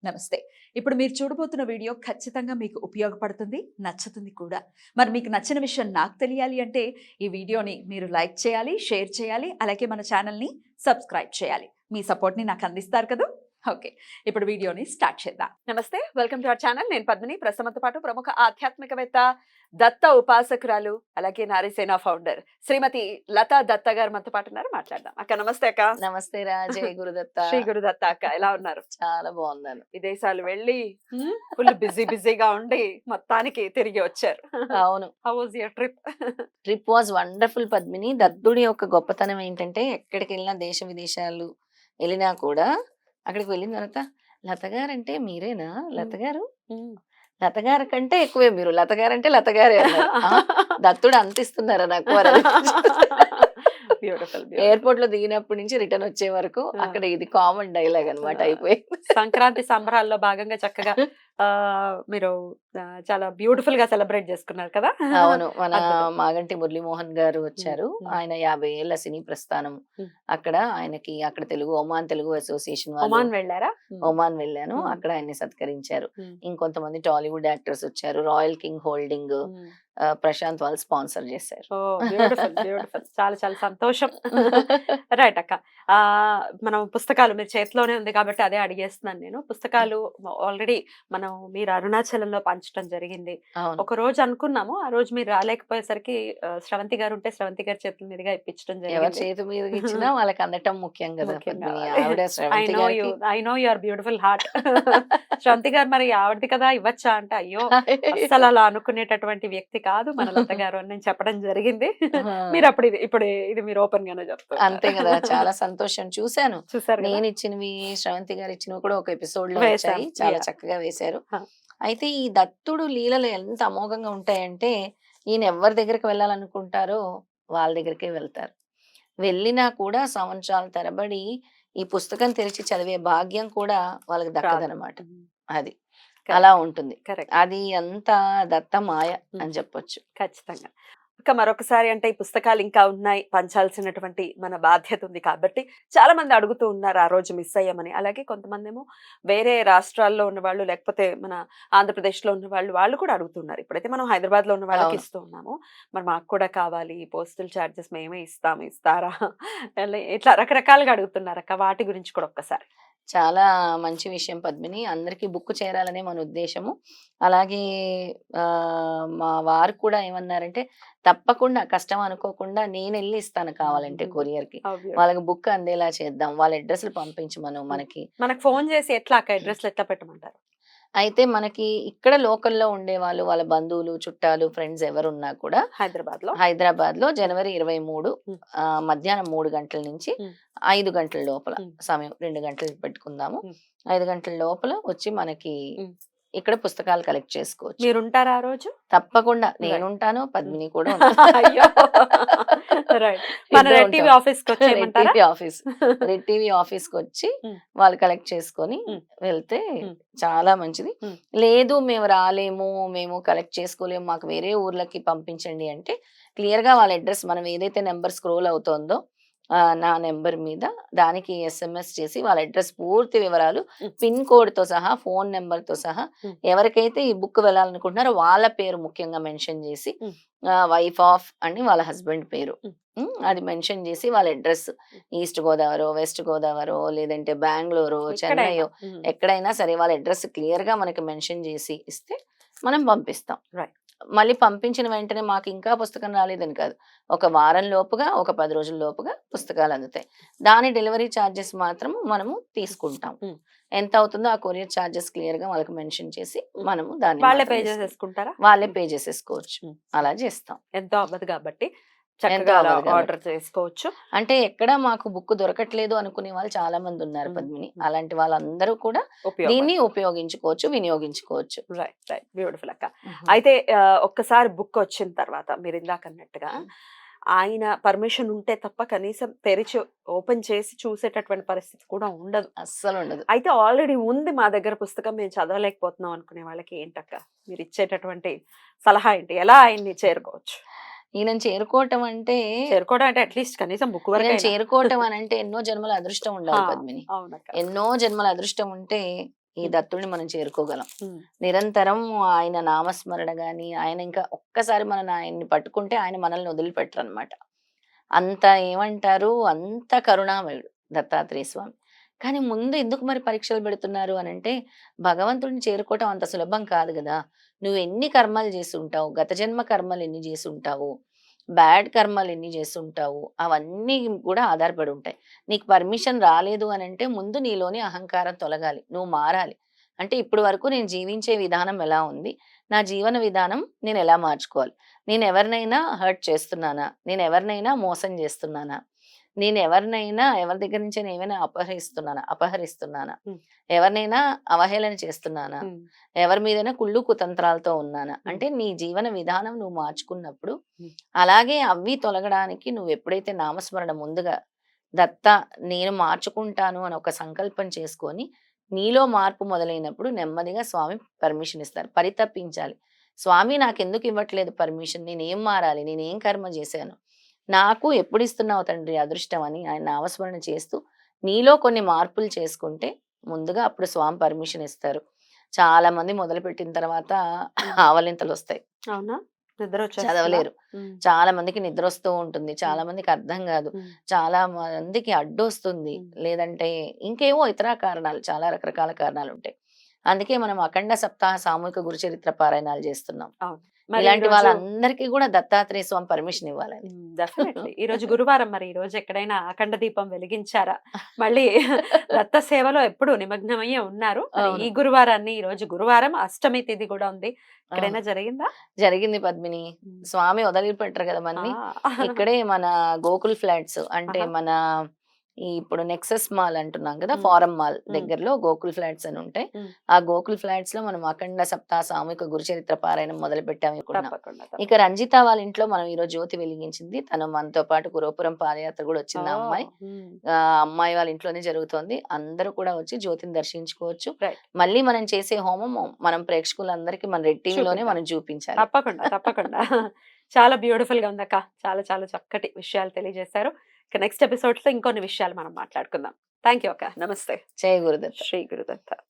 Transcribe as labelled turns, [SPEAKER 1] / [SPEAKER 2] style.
[SPEAKER 1] నమస్తే. ఇప్పుడు మీరు చూడబోతున్న వీడియో ఖచ్చితంగా మీకు ఉపయోగపడుతుంది, నచ్చుతుంది కూడా. మరి మీకు నచ్చిన విషయం నాకు తెలియాలి అంటే ఈ వీడియోని మీరు లైక్ చేయాలి, షేర్ చేయాలి, అలాగే మన ఛానల్‌ని సబ్స్క్రైబ్ చేయాలి. మీ సపోర్ట్‌ని నాకు అందిస్తారు కదూ! ఓకే. ఇప్పుడు వీడియోని స్టార్ట్ చేద్దాం. నమస్తే. Welcome to our channel. నేను పద్మిని. ప్రస్తుతంతో పాటు ప్రముఖ ఆధ్యాత్మికవేత్త, దత్త ఉపాసకురాలు, అలాగే నారీసేన ఫౌండర్ శ్రీమతి లతా దత్త గారు మనతో పాటు ఉన్నారు. మాట్లాడదాం. అక్క నమస్తే అక్క.
[SPEAKER 2] నమస్తే రా. జై గురుదత్త.
[SPEAKER 1] శ్రీ గురుదత్త అక్క ఎలా ఉన్నారు?
[SPEAKER 2] చాలా బాగున్నాను.
[SPEAKER 1] విదేశాలు వెళ్ళి ఫుల్ బిజీగా ఉండి మొత్తానికి తిరిగి వచ్చారు.
[SPEAKER 2] అవును.
[SPEAKER 1] How was your trip?
[SPEAKER 2] Trip was wonderful Padmini. దత్తుడి యొక్క గొప్పతనం ఏంటంటే ఎక్కడికి వెళ్ళినా దేశ విదేశాలు వెళ్ళినా కూడా అక్కడికి వెళ్ళిన తర్వాత లతగారు అంటే మీరేనా లతగారు, లతగారు కంటే ఎక్కువే మీరు, లతగారు అంటే లతగారే అన్నారు. దత్తుడు అంత ఇస్తున్నారా నాకు ఎయిర్పోర్ట్ లో దిగినప్పటి నుంచి రిటర్న్ వచ్చే వరకు అక్కడ ఇది కామన్ డైలాగ్ అన్నమాట. అయిపోయింది.
[SPEAKER 1] సంక్రాంతి సంబరాల్లో భాగంగా చక్కగా మీరు చాలా బ్యూటిఫుల్ గా సెలబ్రేట్ చేసుకున్నారు కదా.
[SPEAKER 2] అవును. మన మాగంటి మురళీమోహన్ గారు వచ్చారు. ఆయన 50 ఏళ్ల సినీ ప్రస్థానం. అక్కడ ఆయనకి అక్కడ ఒమాన్ తెలుగు అసోసియేషన్
[SPEAKER 1] ఒమాన్ వెళ్ళారా?
[SPEAKER 2] ఒమాన్ వెళ్ళాను. అక్కడ ఆయన్ని సత్కరించారు. ఇంకొంతమంది టాలీవుడ్ యాక్టర్స్ వచ్చారు. రాయల్ కింగ్ హోల్డింగ్ ప్రశాంత్ వాళ్ళు స్పాన్సర్ చేశారు.
[SPEAKER 1] చాలా చాలా సంతోషం. రైట్ అక్క. మనం పుస్తకాలు మీరు చేతిలోనే ఉంది కాబట్టి అదే అడిగేస్తున్నాను నేను. పుస్తకాలు ఆల్రెడీ మీరు అరుణాచలంలో పంచడం జరిగింది. ఒక రోజు అనుకున్నాము, ఆ రోజు మీరు రాలేకపోయేసరికి శ్రవంతి గారు ఉంటే శ్రవంతి గారి చేతుల మీదుగా ఇప్పించడం జరిగింది.
[SPEAKER 2] ఎవరి చేతి మీద ఇచ్చినా వాళ్ళకి అందటం ముఖ్యం కదా.
[SPEAKER 1] I know your beautiful heart. Sravanthi గారు మరి ఆవిడది కదా ఇవ్వచ్చా అంటే అయ్యో అసలు అలా అనుకునేటటువంటి వ్యక్తి కాదు మన లత గారు అని నేను చెప్పడం జరిగింది. మీరు అప్పుడు ఇప్పుడు ఇది మీరు ఓపెన్ గానే చెప్తారు.
[SPEAKER 2] అంతే కదా. చాలా సంతోషం. చూసాను. నేను ఇచ్చినవి శ్రవంతి గారు ఇచ్చినవి కూడా ఒక ఎపిసోడ్ లో వచ్చాయి. చాలా చక్కగా వేశారు. అయితే ఈ దత్తుడు లీలలు ఎంత అమోఘంగా ఉంటాయంటే ఈయన ఎవరి దగ్గరికి వెళ్ళాలనుకుంటారో వాళ్ళ దగ్గరికే వెళ్తారు. వెళ్ళినా కూడా సంవత్సరాల తరబడి ఈ పుస్తకం తెరిచి చదివే భాగ్యం కూడా వాళ్ళకి దక్కదనమాట. అది అలా ఉంటుంది. అది అంత దత్త మాయ అని చెప్పొచ్చు.
[SPEAKER 1] ఖచ్చితంగా. ఇంకా మరొకసారి అంటే ఈ పుస్తకాలు ఇంకా ఉన్నాయి, పంచాల్సినటువంటి మన బాధ్యత ఉంది కాబట్టి చాలా మంది అడుగుతూ ఉన్నారు ఆ రోజు మిస్ అయ్యామని. అలాగే కొంతమంది ఏమో వేరే రాష్ట్రాల్లో ఉన్న వాళ్ళు, లేకపోతే మన ఆంధ్రప్రదేశ్ లో ఉన్న వాళ్ళు కూడా అడుగుతున్నారు. ఇప్పుడైతే మనం హైదరాబాద్ లో ఉన్న వాళ్ళకి ఇస్తూ ఉన్నాము, మరి మాకు కూడా కావాలి, పోస్టల్ చార్జెస్ మేమే ఇస్తారా, ఇట్లా రకరకాలుగా అడుగుతున్నారు అక్క. వాటి గురించి కూడా ఒక్కసారి.
[SPEAKER 2] చాలా మంచి విషయం పద్మిని. అందరికీ బుక్ చేరాలనే మన ఉద్దేశము. అలాగే మా వారు కూడా ఏమన్నారంటే తప్పకుండా కష్టం అనుకోకుండా నేను వెళ్ళి ఇస్తాను కావాలంటే కొరియర్ కి, వాళ్ళకి బుక్ అందేలా చేద్దాం, వాళ్ళ అడ్రస్లు పంపించమను. మనకి
[SPEAKER 1] ఫోన్ చేసి ఎట్లా అడ్రస్లు ఎట్లా పెట్టమంటారు?
[SPEAKER 2] అయితే మనకి ఇక్కడ లోకల్లో ఉండే వాళ్ళు, వాళ్ళ బంధువులు, చుట్టాలు, ఫ్రెండ్స్ ఎవరున్నా కూడా హైదరాబాద్ లో జనవరి 23 మధ్యాహ్నం 3 గంటల నుంచి 5 గంటల లోపల సమయం, 2 గంటలు పెట్టుకుందాము. 5 గంటల లోపల వచ్చి మనకి ఇక్కడ పుస్తకాలు కలెక్ట్ చేసుకోవచ్చు.
[SPEAKER 1] మీరు ఉంటారా ఆ రోజు?
[SPEAKER 2] తప్పకుండా నేనుంటాను, పద్మిని కూడా
[SPEAKER 1] రెడ్
[SPEAKER 2] టీవీ ఆఫీస్ కి వచ్చి వాళ్ళు కలెక్ట్ చేసుకొని వెళ్తే చాలా మంచిది. లేదు మేము రాలేము, మేము కలెక్ట్ చేసుకోలేము, మాకు వేరే ఊర్లకి పంపించండి అంటే క్లియర్ గా వాళ్ళ అడ్రస్ మనం ఏదైతే నెంబర్ స్క్రోల్ అవుతోందో నా నెంబర్ మీద దానికి SMS చేసి వాళ్ళ అడ్రస్ పూర్తి వివరాలు, పిన్ కోడ్ తో సహా, ఫోన్ నెంబర్ తో సహా, ఎవరికైతే ఈ బుక్ వెళ్ళాలనుకుంటున్నారో వాళ్ళ పేరు ముఖ్యంగా మెన్షన్ చేసి, వైఫ్ ఆఫ్ అని వాళ్ళ హస్బెండ్ పేరు అది మెన్షన్ చేసి, వాళ్ళ address east Godavari, west Godavari, లేదంటే బెంగళూరు, చెన్నై, ఎక్కడైనా సరే వాళ్ళ అడ్రస్ క్లియర్ గా మనకి మెన్షన్ చేసి ఇస్తే మనం పంపిస్తాం. మళ్ళీ పంపించిన వెంటనే మాకు ఇంకా పుస్తకం రాలేదని కాదు, ఒక వారం లోపుగా, ఒక 10 రోజుల లోపుగా పుస్తకాలు అందుతాయి. దాని డెలివరీ ఛార్జెస్ మాత్రం మనము తీసుకుంటాం. ఎంత అవుతుందో ఆ కొరియర్ ఛార్జెస్ క్లియర్ గా వాళ్ళకి మెన్షన్ చేసి మనము దాన్ని వాళ్ళే పే చేసేసుకోవచ్చు. అలా చేస్తాం.
[SPEAKER 1] ఎంతో అవ్వదు కాబట్టి ఆర్డర్ చేసుకోవచ్చు.
[SPEAKER 2] అంటే ఎక్కడ మాకు బుక్ దొరకట్లేదు అనుకునే వాళ్ళు చాలా మంది ఉన్నారు పద్మిని. అలాంటి వాళ్ళందరూ కూడా దీన్ని ఉపయోగించుకోవచ్చు, వినియోగించుకోవచ్చు.
[SPEAKER 1] బ్యూటిఫుల్ అక్క. అయితే ఒక్కసారి బుక్ వచ్చిన తర్వాత మీరు ఇందాక అన్నట్టుగా ఆయన పర్మిషన్ ఉంటే తప్ప కనీసం తెరిచి ఓపెన్ చేసి చూసేటటువంటి పరిస్థితి కూడా ఉండదు,
[SPEAKER 2] అస్సలు ఉండదు.
[SPEAKER 1] అయితే ఆల్రెడీ ఉంది మా దగ్గర పుస్తకం, మేము చదవలేకపోతున్నాం అనుకునే వాళ్ళకి ఏంటక్క మీరు ఇచ్చేటటువంటి సలహా ఏంటి? ఎలా ఆయన్ని చేరుకోవచ్చు?
[SPEAKER 2] ఈయన చేరుకోవటం అంటే
[SPEAKER 1] అట్లీస్ట్ కనీసం బుక్ వరకు
[SPEAKER 2] చేరుకోవటం అని అంటే ఎన్నో జన్మల అదృష్టం ఉండాలి పద్మిని. ఎన్నో జన్మల అదృష్టం ఉంటే ఈ
[SPEAKER 3] ఉమ్,
[SPEAKER 2] దత్తుడిని మనం చేరుకోగలం.
[SPEAKER 3] ఉమ్,
[SPEAKER 2] నిరంతరం ఆయన నామస్మరణ గాని, ఆయన ఇంకా ఒక్కసారి మనం ఆయన్ని పట్టుకుంటే ఆయన మనల్ని వదిలిపెట్టరు అనమాట. అంత ఏమంటారు, అంత కరుణామయుడు దత్తాత్రేయ స్వామి. కానీ ముందు ఎందుకు మరి పరీక్షలు పెడుతున్నారు అనంటే, భగవంతుడిని చేరుకోవటం అంత సులభం కాదు గదా! నువ్వు ఎన్ని కర్మలు చేసుంటావు, గత జన్మ కర్మలు ఎన్ని చేసుంటావు, బ్యాడ్ కర్మలు ఎన్ని చేసుంటావు, అవన్నీ కూడా ఆధారపడి ఉంటాయి. నీకు పర్మిషన్ రాలేదు అనంటే ముందు నీలోని అహంకారం తొలగాలి. నువ్వు మారాలి. అంటే ఇప్పటి వరకు నేను జీవించే విధానం ఎలా ఉంది? నా జీవన విధానం నేను ఎలా మార్చుకోవాలి? నేను ఎవరినైనా హర్ట్ చేస్తున్నానా? నేను ఎవరినైనా మోసం చేస్తున్నానా? నేను ఎవరినైనా ఎవరి దగ్గర నుంచైనా ఏమైనా అపహరిస్తున్నానా?
[SPEAKER 3] ఉమ్,
[SPEAKER 2] ఎవరినైనా అవహేళన చేస్తున్నానా?
[SPEAKER 3] ఉమ్,
[SPEAKER 2] ఎవరి మీదైనా కుళ్ళు కుతంత్రాలతో ఉన్నానా?
[SPEAKER 3] ఉమ్,
[SPEAKER 2] అంటే నీ జీవన విధానం నువ్వు మార్చుకున్నప్పుడు,
[SPEAKER 3] ఉమ్,
[SPEAKER 2] అలాగే అవి తొలగడానికి నువ్వు ఎప్పుడైతే నామస్మరణ ముందుగా దత్త నేను మార్చుకుంటాను అని ఒక సంకల్పం చేసుకొని, నీలో మార్పు మొదలైనప్పుడు నెమ్మదిగా స్వామి పర్మిషన్ ఇస్తారు. పరితపించాలి. స్వామి నాకెందుకు ఇవ్వట్లేదు పర్మిషన్? నేనేం మారాలి? నేనేం కర్మ చేశాను? నాకు ఎప్పుడిస్తున్నావు తండ్రి అదృష్టం అని ఆయన నామస్మరణ చేస్తూ, నీలో కొన్ని మార్పులు చేసుకుంటే, ముందుగా అప్పుడు స్వామి పర్మిషన్ ఇస్తారు. చాలా మంది మొదలుపెట్టిన తర్వాత
[SPEAKER 3] ఉమ్.
[SPEAKER 2] ఆవలింతలొస్తాయి.
[SPEAKER 3] అవునా? నిద్ర వచ్చేస్తుందా?
[SPEAKER 2] చదవలేరు.
[SPEAKER 3] ఉమ్,
[SPEAKER 2] చాలా మందికి నిద్రొస్తూ ఉంటుంది.
[SPEAKER 3] ఉమ్,
[SPEAKER 2] చాలా మందికి అర్థం గాదు.
[SPEAKER 3] ఉమ్,
[SPEAKER 2] చాలా మందికి అడ్డొస్తుంది.
[SPEAKER 3] ఉమ్.
[SPEAKER 2] లేదంటే ఇంకేవో ఇతర కారణాలు, చాలా రకరకాల కారణాలుంటాయి. అందుకే మనం అఖండ సప్తాహ సామూహిక గురుచరిత్ర పారాయణాలు చేస్తున్నాం.
[SPEAKER 3] అవును. మరి
[SPEAKER 2] ఇలాంటి
[SPEAKER 3] ఈరోజు
[SPEAKER 2] వాళ్ళందరికీ గూడా దత్తాత్రేయ స్వామి పర్మిషన్ ఇవ్వాలని.
[SPEAKER 3] డెఫినెట్లీ ఈ రోజు గురువారం, మరి ఈ రోజు ఎక్కడైనా అఖండ దీపం వెలిగించారా? మళ్ళీ దత్త సేవలో ఎప్పుడు నిమగ్నమయ్యే ఉన్నారు. మరి
[SPEAKER 2] అవును.
[SPEAKER 3] ఈ గురువారాన్ని, ఈ రోజు గురువారం అష్టమి తిథి కూడా ఉంది.
[SPEAKER 2] అవును.
[SPEAKER 3] ఎక్కడైనా జరిగిందా?
[SPEAKER 2] జరిగింది పద్మిని.
[SPEAKER 3] ఉమ్.
[SPEAKER 2] స్వామి వదిలిపెట్టరు కదా మనని.
[SPEAKER 3] ఆ.
[SPEAKER 2] ఇక్కడే మన గోకుల్ ఫ్లాట్స్ అంటే
[SPEAKER 3] ఆహా.
[SPEAKER 2] మన ఈ ఇప్పుడు నెక్సెస్ మాల్ అంటున్నాం కదా,
[SPEAKER 3] ఉమ్,
[SPEAKER 2] ఫారం మాల్
[SPEAKER 3] ఉమ్,
[SPEAKER 2] దగ్గరలో గోకుల్ ఫ్లాట్స్ అని ఉంటాయి.
[SPEAKER 3] ఉమ్.
[SPEAKER 2] ఆ గోకుల్ ఫ్లాట్స్ లో మనం అఖండ సప్తాహ సామూహిక గురుచరిత్ర పారాయణం మొదలు పెట్టాము అనుకున్నాం.
[SPEAKER 3] తప్పకుండా
[SPEAKER 2] ఇక
[SPEAKER 3] తప్పకుండా.
[SPEAKER 2] రంజిత వాళ్ళ ఇంట్లో మనం ఈరోజు జ్యోతి వెలిగించింది. తను మనతో పాటు గురుపురం పాదయాత్ర కూడా వచ్చింది ఆ అమ్మాయి.
[SPEAKER 3] ఉమ్.
[SPEAKER 2] అమ్మాయి వాళ్ళ ఇంట్లోనే జరుగుతోంది. అందరూ కూడా వచ్చి జ్యోతిని దర్శించుకోవచ్చు.
[SPEAKER 3] రైట్.
[SPEAKER 2] మళ్ళీ మనం చేసే హోమం మనం ప్రేక్షకులందరికీ మన రెడ్ టీవీలోనే
[SPEAKER 3] చూపిద్దాం.
[SPEAKER 2] మనం చూపించాలి.
[SPEAKER 3] తప్పకుండా తప్పకుండా. చాలా బ్యూటిఫుల్ గా ఉందక్క. చాలా చాలా చక్కటి విషయాలు తెలియజేశారు. ఇక నెక్స్ట్ ఎపిసోడ్స్ లో ఇంకొన్ని విషయాలు మనం మాట్లాడుకుందాం. థ్యాంక్ యూ అక్క. నమస్తే.
[SPEAKER 2] జయ గురుదత్త.
[SPEAKER 3] శ్రీ గురుదత్త.